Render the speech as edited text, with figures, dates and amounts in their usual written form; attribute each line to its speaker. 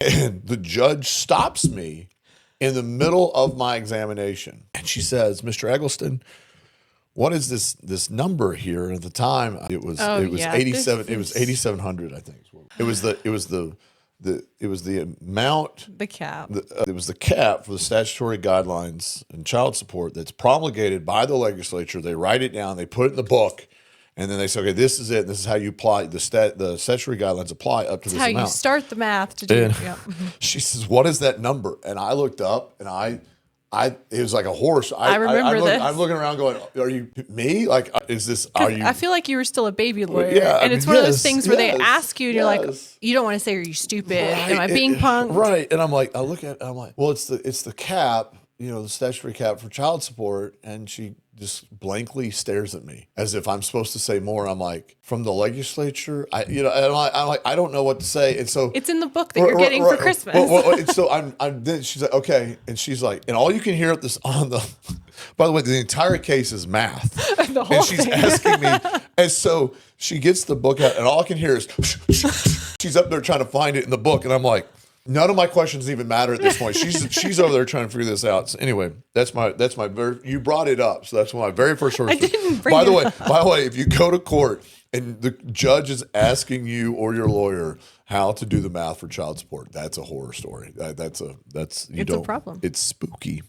Speaker 1: And the judge stops me in the middle of my examination. And she says, Mr. Eggleston, what is this number here? And at the time it was 87. It was 8,700, I think. It was the amount,
Speaker 2: the cap.
Speaker 1: It was the cap for the statutory guidelines and child support that's promulgated by the legislature. They write it down, they put it in the book, and then they say, okay, this is it. This is how you apply the statutory guidelines apply up to this amount.
Speaker 2: How you start the math to do it. Yeah.
Speaker 1: She says, what is that number? And I looked up, and it was like a horse.
Speaker 2: I remember this.
Speaker 1: I'm looking around going, are you me? Like, is this, are you?
Speaker 2: I feel like you were still a baby lawyer.
Speaker 1: Yeah,
Speaker 2: and it's one of those things where they
Speaker 1: yes,
Speaker 2: ask you and you're like, you don't want to say, are you stupid? Am I being punked?
Speaker 1: Right. And I'm like, I look at it, I'm like, well, it's the cap, the statutory cap for child support. And she just blankly stares at me as if I'm supposed to say more. I'm like, from the legislature, and I'm like, I don't know what to say. And so
Speaker 2: it's in the book that you're getting for Christmas.
Speaker 1: And so then she's like, okay. And she's like, and all you can hear at this by the way, the entire case is math.
Speaker 2: And
Speaker 1: she's asking me. And so she gets the book out and all I can hear is, she's up there trying to find it in the book. And I'm like, none of my questions even matter at this point. She's over there trying to figure this out. So anyway, that's my you brought it up. So that's my very first source.
Speaker 2: I didn't bring
Speaker 1: by the
Speaker 2: up.
Speaker 1: way, if you go to court and the judge is asking you or your lawyer how to do the math for child support, that's a horror story. It's a problem. It's spooky.